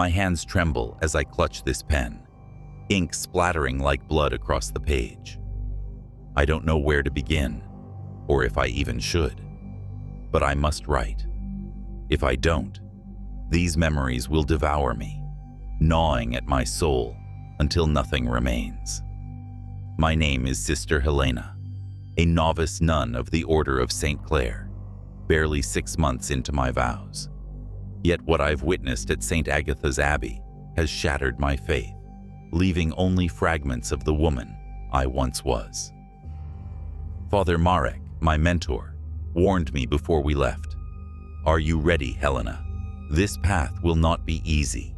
My hands tremble as I clutch this pen, ink splattering like blood across the page. I don't know where to begin, or if I even should, but I must write. If I don't, these memories will devour me, gnawing at my soul until nothing remains. My name is Sister Helena, a novice nun of the Order of St. Clare, barely 6 months into my vows. Yet what I've witnessed at Saint Agatha's abbey has shattered my faith, leaving only fragments of the woman I once was. Father Marek, my mentor, warned me before we left. "Are you ready, Helena? This path will not be easy."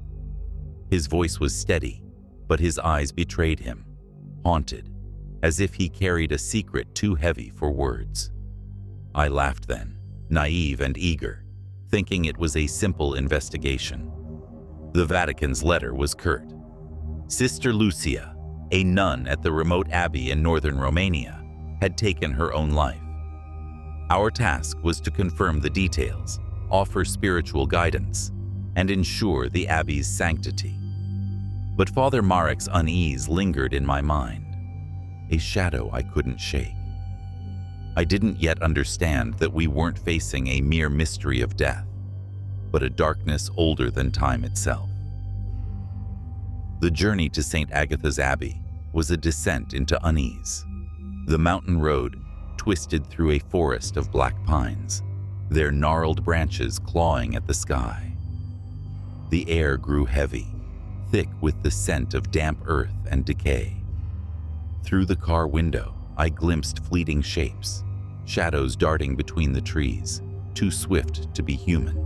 His voice was steady, but his eyes betrayed him, haunted, as if he carried a secret too heavy for words. I laughed then, naive and eager, thinking it was a simple investigation. The Vatican's letter was curt. Sister Lucia, a nun at the remote abbey in northern Romania, had taken her own life. Our task was to confirm the details, offer spiritual guidance, and ensure the abbey's sanctity. But Father Marek's unease lingered in my mind, a shadow I couldn't shake. I didn't yet understand that we weren't facing a mere mystery of death, but a darkness older than time itself. The journey to Saint Agatha's Abbey was a descent into unease. The mountain road twisted through a forest of black pines, their gnarled branches clawing at the sky. The air grew heavy, thick with the scent of damp earth and decay. Through the car window, I glimpsed fleeting shapes, shadows darting between the trees, too swift to be human.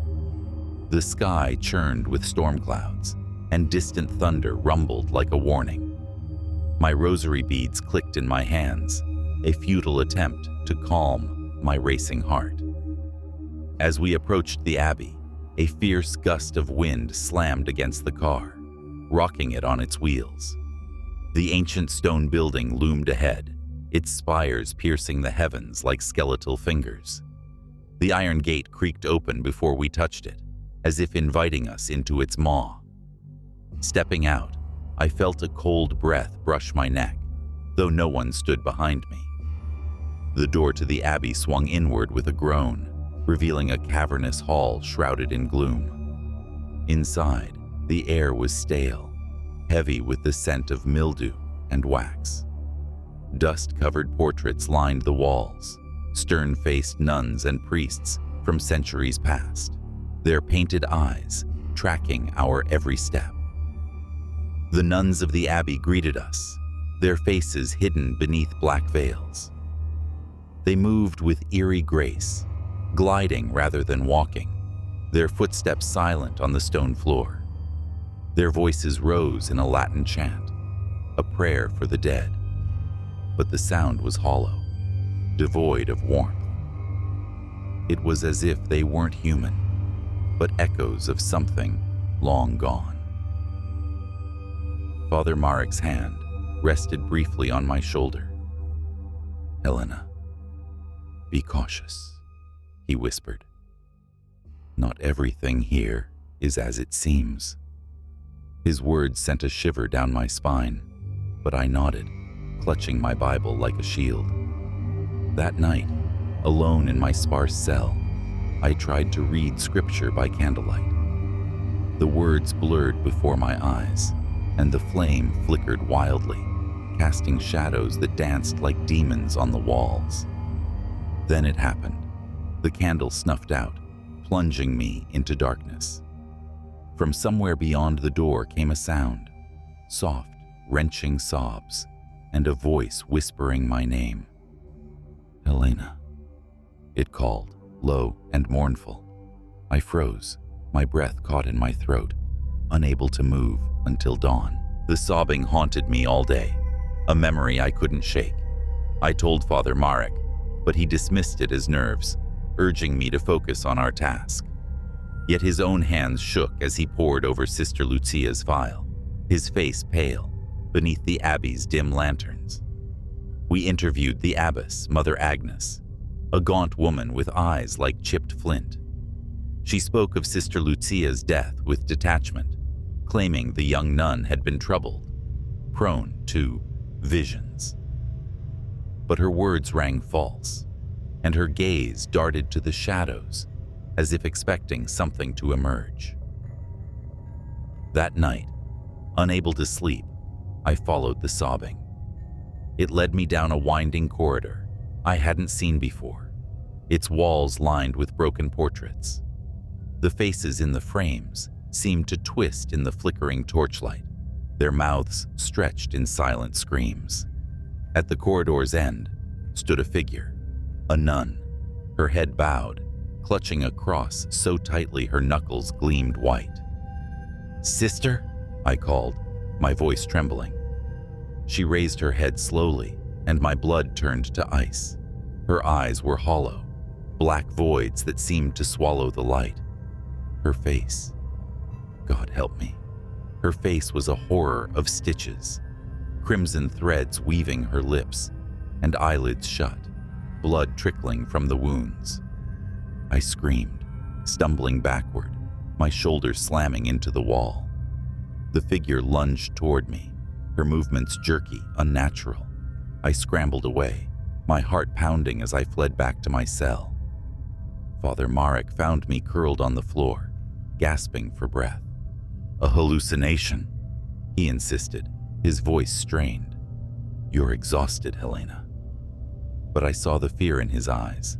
The sky churned with storm clouds, and distant thunder rumbled like a warning. My rosary beads clicked in my hands, a futile attempt to calm my racing heart. As we approached the abbey, a fierce gust of wind slammed against the car, rocking it on its wheels. The ancient stone building loomed ahead, its spires piercing the heavens like skeletal fingers. The iron gate creaked open before we touched it, as if inviting us into its maw. Stepping out, I felt a cold breath brush my neck, though no one stood behind me. The door to the abbey swung inward with a groan, revealing a cavernous hall shrouded in gloom. Inside, the air was stale, heavy with the scent of mildew and wax. Dust-covered portraits lined the walls, stern-faced nuns and priests from centuries past, their painted eyes tracking our every step. The nuns of the abbey greeted us, their faces hidden beneath black veils. They moved with eerie grace, gliding rather than walking, their footsteps silent on the stone floor. Their voices rose in a Latin chant, a prayer for the dead. But the sound was hollow, devoid of warmth. It was as if they weren't human, but echoes of something long gone. Father Marek's hand rested briefly on my shoulder. "Helena, be cautious," he whispered. "Not everything here is as it seems." His words sent a shiver down my spine, but I nodded, clutching my Bible like a shield. That night, alone in my sparse cell, I tried to read scripture by candlelight. The words blurred before my eyes, and the flame flickered wildly, casting shadows that danced like demons on the walls. Then it happened. The candle snuffed out, plunging me into darkness. From somewhere beyond the door came a sound, soft, wrenching sobs, and a voice whispering my name. "Helena," it called, low and mournful. I froze, my breath caught in my throat, unable to move until dawn. The sobbing haunted me all day, a memory I couldn't shake. I told Father Marek, but he dismissed it as nerves, urging me to focus on our task. Yet his own hands shook as he pored over Sister Lucia's file, his face pale beneath the abbey's dim lanterns. We interviewed the abbess, Mother Agnes, a gaunt woman with eyes like chipped flint. She spoke of Sister Lucia's death with detachment, claiming the young nun had been troubled, prone to visions. But her words rang false, and her gaze darted to the shadows as if expecting something to emerge. That night, unable to sleep, I followed the sobbing. It led me down a winding corridor I hadn't seen before, its walls lined with broken portraits. The faces in the frames seemed to twist in the flickering torchlight, their mouths stretched in silent screams. At the corridor's end stood a figure, a nun, her head bowed, clutching a cross so tightly her knuckles gleamed white. "Sister?" I called, my voice trembling. She raised her head slowly, and my blood turned to ice. Her eyes were hollow, black voids that seemed to swallow the light. Her face, God help me, her face was a horror of stitches, crimson threads weaving her lips, and eyelids shut, blood trickling from the wounds. I screamed, stumbling backward, my shoulders slamming into the wall. The figure lunged toward me, her movements jerky, unnatural. I scrambled away, my heart pounding as I fled back to my cell. Father Marek found me curled on the floor, gasping for breath. "A hallucination," he insisted, his voice strained. "You're exhausted, Helena." But I saw the fear in his eyes,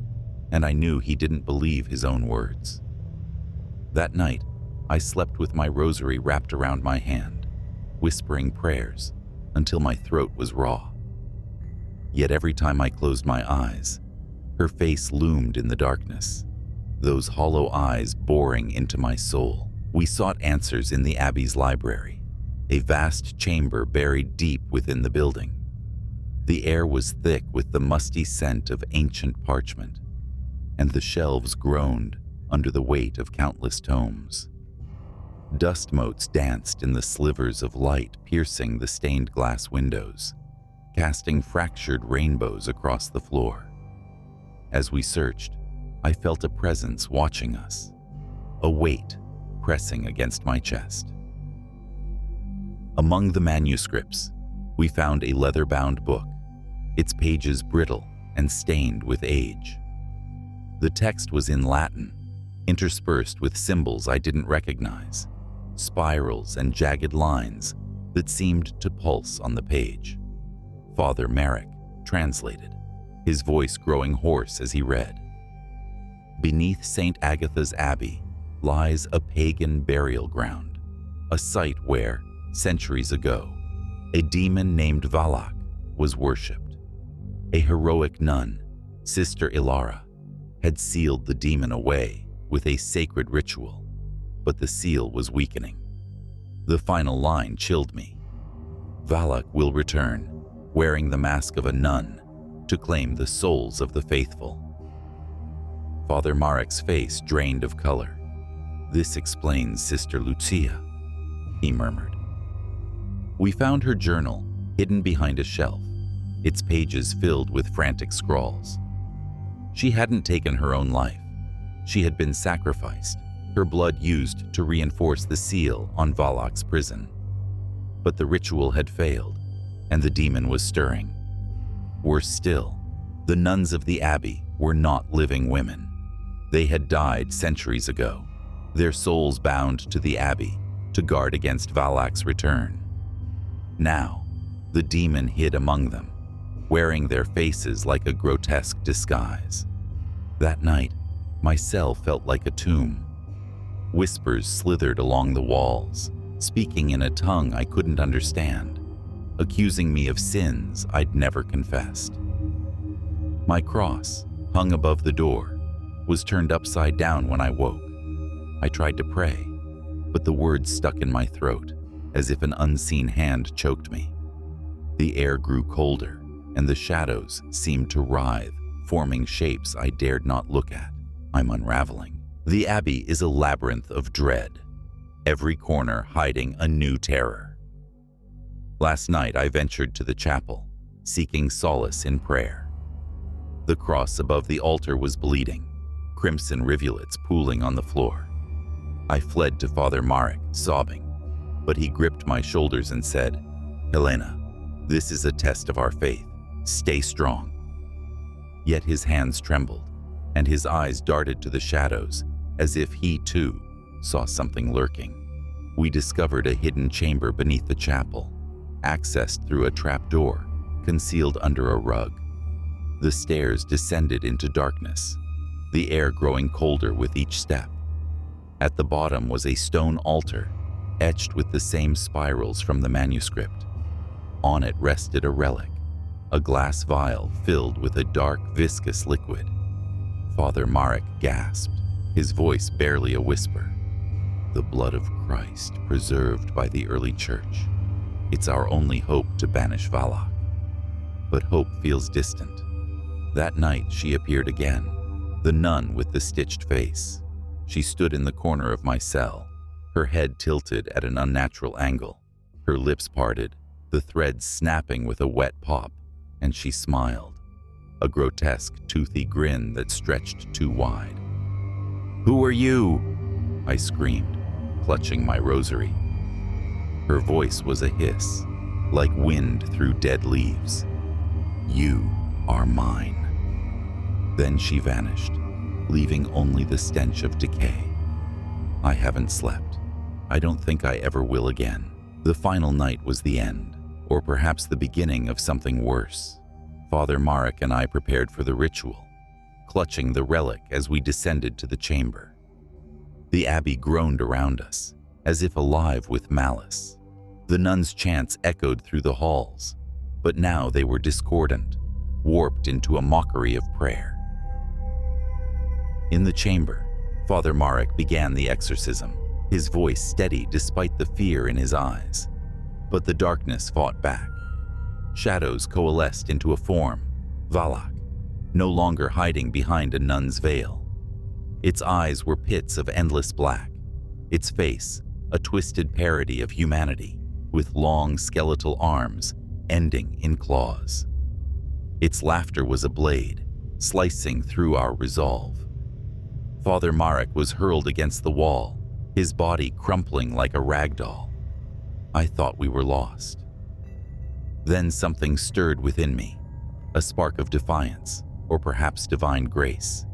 and I knew he didn't believe his own words. That night, I slept with my rosary wrapped around my hand, whispering prayers until my throat was raw. Yet every time I closed my eyes, her face loomed in the darkness, those hollow eyes boring into my soul. We sought answers in the abbey's library, a vast chamber buried deep within the building. The air was thick with the musty scent of ancient parchment, and the shelves groaned under the weight of countless tomes. Dust motes danced in the slivers of light piercing the stained glass windows, casting fractured rainbows across the floor. As we searched, I felt a presence watching us, a weight pressing against my chest. Among the manuscripts, we found a leather-bound book, its pages brittle and stained with age. The text was in Latin, interspersed with symbols I didn't recognize, spirals and jagged lines that seemed to pulse on the page. Father Marek translated, his voice growing hoarse as he read. "Beneath Saint Agatha's abbey lies a pagan burial ground, a site where, centuries ago, a demon named Valak was worshipped. A heroic nun, Sister Helena, had sealed the demon away with a sacred ritual, but the seal was weakening." The final line chilled me. "Valak will return, wearing the mask of a nun, to claim the souls of the faithful." Father Marek's face drained of color. "This explains Sister Lucia," he murmured. We found her journal hidden behind a shelf, its pages filled with frantic scrawls. She hadn't taken her own life. She had been sacrificed, her blood used to reinforce the seal on Valak's prison. But the ritual had failed, and the demon was stirring. Worse still, the nuns of the abbey were not living women. They had died centuries ago, their souls bound to the abbey to guard against Valak's return. Now, the demon hid among them, wearing their faces like a grotesque disguise. That night, my cell felt like a tomb. Whispers slithered along the walls, speaking in a tongue I couldn't understand, accusing me of sins I'd never confessed. My cross, hung above the door, was turned upside down when I woke. I tried to pray, but the words stuck in my throat, as if an unseen hand choked me. The air grew colder, and the shadows seemed to writhe, forming shapes I dared not look at. I'm unraveling. The abbey is a labyrinth of dread, every corner hiding a new terror. Last night I ventured to the chapel, seeking solace in prayer. The cross above the altar was bleeding, crimson rivulets pooling on the floor. I fled to Father Marek, sobbing, but he gripped my shoulders and said, "Helena, this is a test of our faith. Stay strong." Yet his hands trembled, and his eyes darted to the shadows, as if he, too, saw something lurking. We discovered a hidden chamber beneath the chapel, accessed through a trapdoor, concealed under a rug. The stairs descended into darkness, the air growing colder with each step. At the bottom was a stone altar, etched with the same spirals from the manuscript. On it rested a relic, a glass vial filled with a dark, viscous liquid. Father Marek gasped, his voice barely a whisper. "The blood of Christ preserved by the early church. It's our only hope to banish Valak." But hope feels distant. That night she appeared again, the nun with the stitched face. She stood in the corner of my cell, her head tilted at an unnatural angle, her lips parted, the threads snapping with a wet pop, and she smiled, a grotesque, toothy grin that stretched too wide. "Who are you?" I screamed, clutching my rosary. Her voice was a hiss, like wind through dead leaves. "You are mine." Then she vanished, leaving only the stench of decay. I haven't slept. I don't think I ever will again. The final night was the end, or perhaps the beginning of something worse. Father Marek and I prepared for the ritual, clutching the relic as we descended to the chamber. The abbey groaned around us, as if alive with malice. The nuns' chants echoed through the halls, but now they were discordant, warped into a mockery of prayer. In the chamber, Father Marek began the exorcism, his voice steady despite the fear in his eyes. But the darkness fought back. Shadows coalesced into a form, Valak, no longer hiding behind a nun's veil. Its eyes were pits of endless black, its face a twisted parody of humanity, with long skeletal arms ending in claws. Its laughter was a blade, slicing through our resolve. Father Marek was hurled against the wall, his body crumpling like a rag doll. I thought we were lost. Then something stirred within me, a spark of defiance, or perhaps divine grace.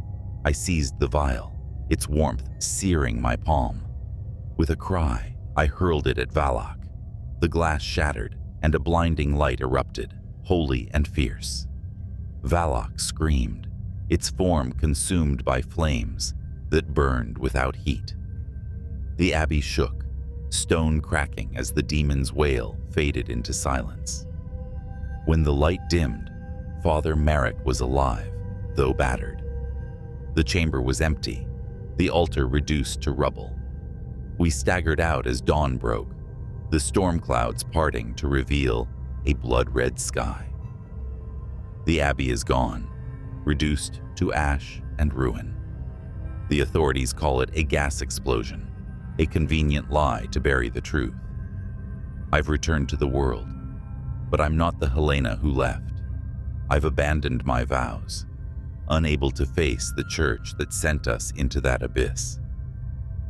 I seized the vial, its warmth searing my palm. With a cry, I hurled it at Valak. The glass shattered, and a blinding light erupted, holy and fierce. Valak screamed, its form consumed by flames that burned without heat. The abbey shook, stone cracking as the demon's wail faded into silence. When the light dimmed, Father Marek was alive, though battered. The chamber was empty, the altar reduced to rubble. We staggered out as dawn broke, the storm clouds parting to reveal a blood-red sky. The abbey is gone, reduced to ash and ruin. The authorities call it a gas explosion, a convenient lie to bury the truth. I've returned to the world, but I'm not the Helena who left. I've abandoned my vows, unable to face the church that sent us into that abyss.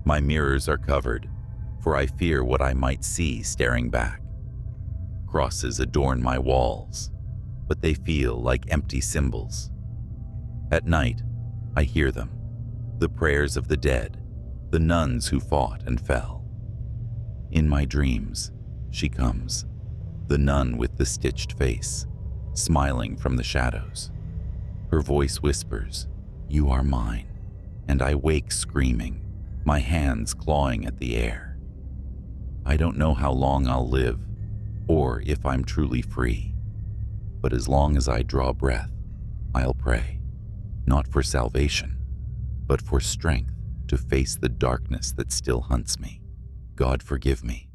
My mirrors are covered, for I fear what I might see staring back. Crosses adorn my walls, but they feel like empty symbols. At night, I hear them, the prayers of the dead, the nuns who fought and fell. In my dreams, she comes, the nun with the stitched face, smiling from the shadows. Her voice whispers, "You are mine," and I wake screaming, my hands clawing at the air. I don't know how long I'll live, or if I'm truly free, but as long as I draw breath, I'll pray, not for salvation, but for strength to face the darkness that still hunts me. God forgive me,